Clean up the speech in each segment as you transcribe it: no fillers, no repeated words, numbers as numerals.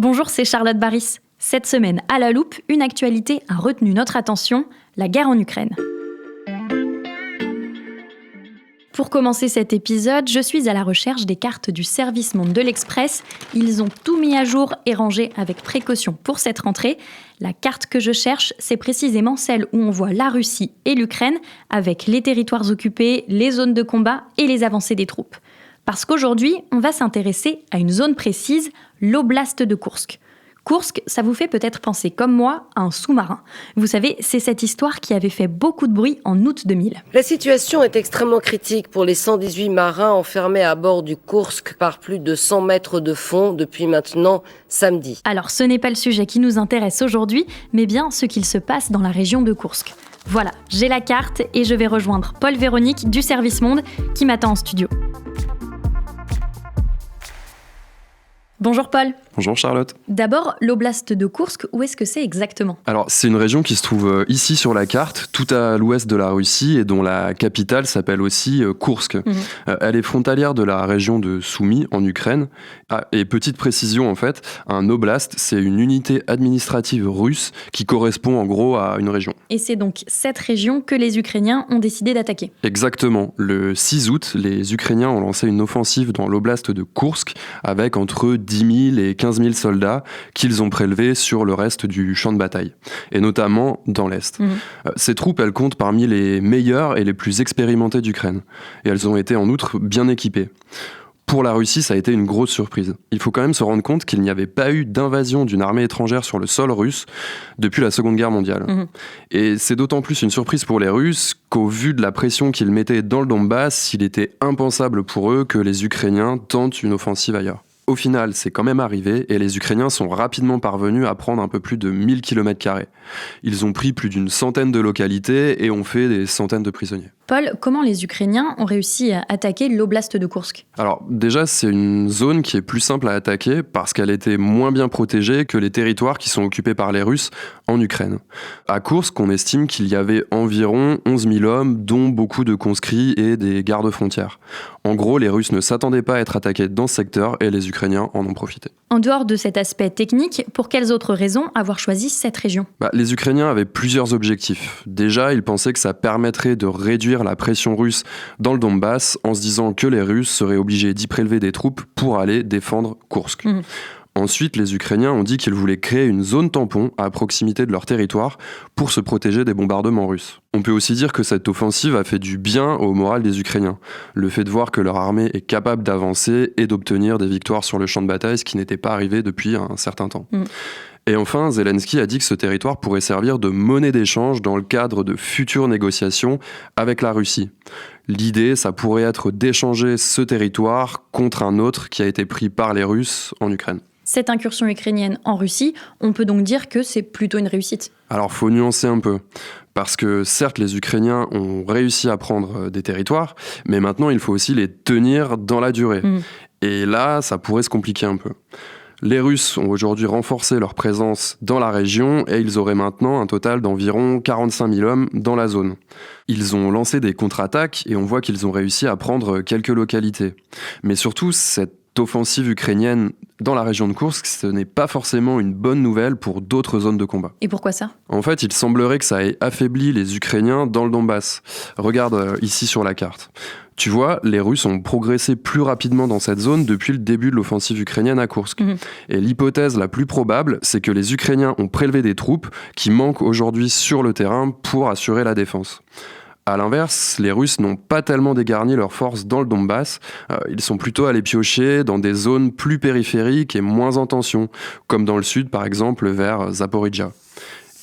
Bonjour, c'est Charlotte Baris. Cette semaine, à la loupe, une actualité a retenu notre attention, la guerre en Ukraine. Pour commencer cet épisode, je suis à la recherche des cartes du service Monde de l'Express. Ils ont tout mis à jour et rangé avec précaution pour cette rentrée. La carte que je cherche, c'est précisément celle où on voit la Russie et l'Ukraine, avec les territoires occupés, les zones de combat et les avancées des troupes. Parce qu'aujourd'hui, on va s'intéresser à une zone précise, l'oblast de Koursk. Koursk, ça vous fait peut-être penser, comme moi, à un sous-marin. Vous savez, c'est cette histoire qui avait fait beaucoup de bruit en août 2000. La situation est extrêmement critique pour les 118 marins enfermés à bord du Koursk par plus de 100 mètres de fond depuis maintenant samedi. Alors, ce n'est pas le sujet qui nous intéresse aujourd'hui, mais bien ce qu'il se passe dans la région de Koursk. Voilà, j'ai la carte et je vais rejoindre Paul Véronique du Service Monde qui m'attend en studio. Bonjour Paul. Bonjour Charlotte. D'abord, l'oblast de Koursk, où est-ce que c'est exactement ? Alors, c'est une région qui se trouve ici sur la carte, tout à l'ouest de la Russie et dont la capitale s'appelle aussi Koursk. Elle est frontalière de la région de Soumy en Ukraine. Et petite précision en fait, un oblast, c'est une unité administrative russe qui correspond en gros à une région. Et c'est donc cette région que les Ukrainiens ont décidé d'attaquer. Exactement. Le 6 août, les Ukrainiens ont lancé une offensive dans l'oblast de Koursk avec entre 10 000 et 15 000 soldats qu'ils ont prélevés sur le reste du champ de bataille, et notamment dans l'Est. Ces troupes, elles comptent parmi les meilleures et les plus expérimentées d'Ukraine. Et elles ont été en outre bien équipées. Pour la Russie, ça a été une grosse surprise. Il faut quand même se rendre compte qu'il n'y avait pas eu d'invasion d'une armée étrangère sur le sol russe depuis la Seconde Guerre mondiale. Et c'est d'autant plus une surprise pour les Russes qu'au vu de la pression qu'ils mettaient dans le Donbass, il était impensable pour eux que les Ukrainiens tentent une offensive ailleurs. Au final, c'est quand même arrivé et les Ukrainiens sont rapidement parvenus à prendre un peu plus de 1000 km². Ils ont pris plus d'une centaine de localités et ont fait des centaines de prisonniers. Paul, comment les Ukrainiens ont réussi à attaquer l'oblast de Koursk ? Alors déjà, c'est une zone qui est plus simple à attaquer parce qu'elle était moins bien protégée que les territoires qui sont occupés par les Russes en Ukraine. À Koursk, on estime qu'il y avait environ 11 000 hommes, dont beaucoup de conscrits et des gardes-frontières. En gros, les Russes ne s'attendaient pas à être attaqués dans ce secteur et les Ukrainiens en ont profité. En dehors de cet aspect technique, pour quelles autres raisons avoir choisi cette région ? Les Ukrainiens avaient plusieurs objectifs. Déjà, ils pensaient que ça permettrait de réduire la pression russe dans le Donbass en se disant que les Russes seraient obligés d'y prélever des troupes pour aller défendre Koursk. Ensuite, les Ukrainiens ont dit qu'ils voulaient créer une zone tampon à proximité de leur territoire pour se protéger des bombardements russes. On peut aussi dire que cette offensive a fait du bien au moral des Ukrainiens. Le fait de voir que leur armée est capable d'avancer et d'obtenir des victoires sur le champ de bataille, ce qui n'était pas arrivé depuis un certain temps. Et enfin, Zelensky a dit que ce territoire pourrait servir de monnaie d'échange dans le cadre de futures négociations avec la Russie. L'idée, ça pourrait être d'échanger ce territoire contre un autre qui a été pris par les Russes en Ukraine. Cette incursion ukrainienne en Russie, on peut donc dire que c'est plutôt une réussite. Alors, faut nuancer un peu. Parce que certes, les Ukrainiens ont réussi à prendre des territoires, mais maintenant, il faut aussi les tenir dans la durée. Et là, ça pourrait se compliquer un peu. Les Russes ont aujourd'hui renforcé leur présence dans la région et ils auraient maintenant un total d'environ 45 000 hommes dans la zone. Ils ont lancé des contre-attaques et on voit qu'ils ont réussi à prendre quelques localités. Mais surtout, cette offensive ukrainienne dans la région de Koursk, ce n'est pas forcément une bonne nouvelle pour d'autres zones de combat. Et pourquoi ça ? En fait, il semblerait que ça ait affaibli les Ukrainiens dans le Donbass. Regarde ici sur la carte. Tu vois, les Russes ont progressé plus rapidement dans cette zone depuis le début de l'offensive ukrainienne à Koursk. Et l'hypothèse la plus probable, c'est que les Ukrainiens ont prélevé des troupes qui manquent aujourd'hui sur le terrain pour assurer la défense. À l'inverse, les Russes n'ont pas tellement dégarni leurs forces dans le Donbass. Ils sont plutôt allés piocher dans des zones plus périphériques et moins en tension, comme dans le sud par exemple vers Zaporijjia.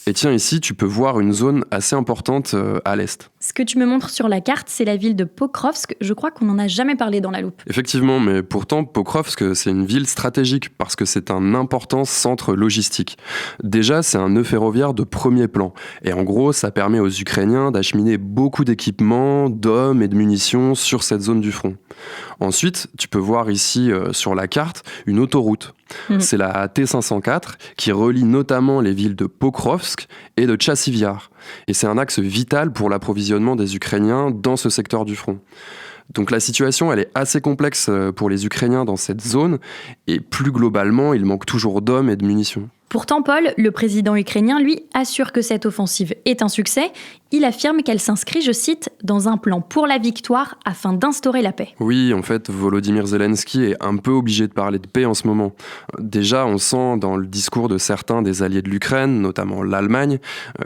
Et tiens, ici, tu peux voir une zone assez importante à l'est. Ce que tu me montres sur la carte, c'est la ville de Pokrovsk. Je crois qu'on n'en a jamais parlé dans la loupe. Effectivement, mais pourtant, Pokrovsk, c'est une ville stratégique parce que c'est un important centre logistique. Déjà, c'est un nœud ferroviaire de premier plan. Et en gros, ça permet aux Ukrainiens d'acheminer beaucoup d'équipements, d'hommes et de munitions sur cette zone du front. Ensuite, tu peux voir ici sur la carte une autoroute. C'est la T504 qui relie notamment les villes de Pokrovsk et de Tchassivyar. Et c'est un axe vital pour l'approvisionnement des Ukrainiens dans ce secteur du front. Donc la situation, elle est assez complexe pour les Ukrainiens dans cette zone, et plus globalement, il manque toujours d'hommes et de munitions. Pourtant, Paul, le président ukrainien, lui, assure que cette offensive est un succès. Il affirme qu'elle s'inscrit, je cite, dans un plan pour la victoire afin d'instaurer la paix. Oui, en fait, Volodymyr Zelensky est un peu obligé de parler de paix en ce moment. Déjà, on sent dans le discours de certains des alliés de l'Ukraine, notamment l'Allemagne,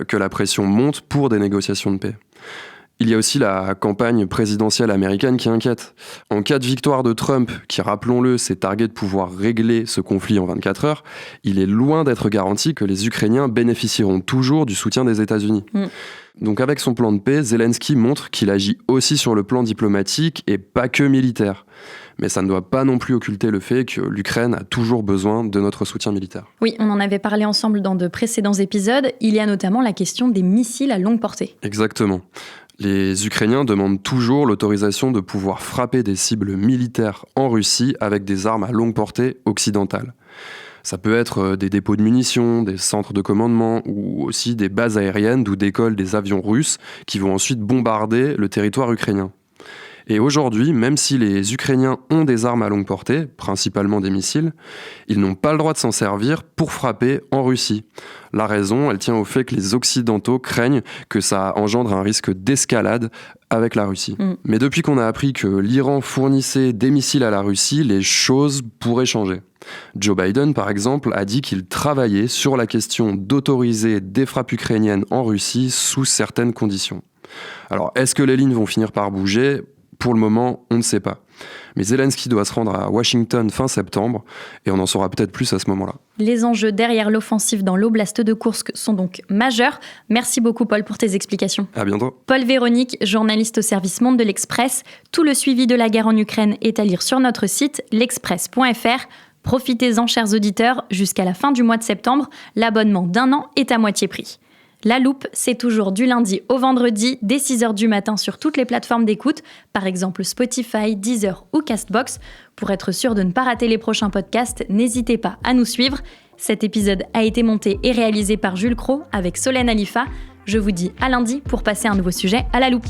que la pression monte pour des négociations de paix. Il y a aussi la campagne présidentielle américaine qui inquiète. En cas de victoire de Trump, qui, rappelons-le, s'est targué de pouvoir régler ce conflit en 24 heures, il est loin d'être garanti que les Ukrainiens bénéficieront toujours du soutien des États-Unis. Donc avec son plan de paix, Zelensky montre qu'il agit aussi sur le plan diplomatique et pas que militaire. Mais ça ne doit pas non plus occulter le fait que l'Ukraine a toujours besoin de notre soutien militaire. Oui, on en avait parlé ensemble dans de précédents épisodes. Il y a notamment la question des missiles à longue portée. Exactement. Les Ukrainiens demandent toujours l'autorisation de pouvoir frapper des cibles militaires en Russie avec des armes à longue portée occidentales. Ça peut être des dépôts de munitions, des centres de commandement ou aussi des bases aériennes d'où décollent des avions russes qui vont ensuite bombarder le territoire ukrainien. Et aujourd'hui, même si les Ukrainiens ont des armes à longue portée, principalement des missiles, ils n'ont pas le droit de s'en servir pour frapper en Russie. La raison, elle tient au fait que les Occidentaux craignent que ça engendre un risque d'escalade avec la Russie. Mais depuis qu'on a appris que l'Iran fournissait des missiles à la Russie, les choses pourraient changer. Joe Biden, par exemple, a dit qu'il travaillait sur la question d'autoriser des frappes ukrainiennes en Russie sous certaines conditions. Alors, est-ce que les lignes vont finir par bouger ? Pour le moment, on ne sait pas. Mais Zelensky doit se rendre à Washington fin septembre et on en saura peut-être plus à ce moment-là. Les enjeux derrière l'offensive dans l'oblast de Koursk sont donc majeurs. Merci beaucoup Paul pour tes explications. À bientôt. Paul Véronique, journaliste au service Monde de l'Express. Tout le suivi de la guerre en Ukraine est à lire sur notre site l'express.fr. Profitez-en chers auditeurs, jusqu'à la fin du mois de septembre, l'abonnement d'1 an est à moitié prix. La Loupe, c'est toujours du lundi au vendredi, dès 6h du matin sur toutes les plateformes d'écoute, par exemple Spotify, Deezer ou Castbox. Pour être sûr de ne pas rater les prochains podcasts, n'hésitez pas à nous suivre. Cet épisode a été monté et réalisé par Jules Cros avec Solène Alifa. Je vous dis à lundi pour passer un nouveau sujet à La Loupe.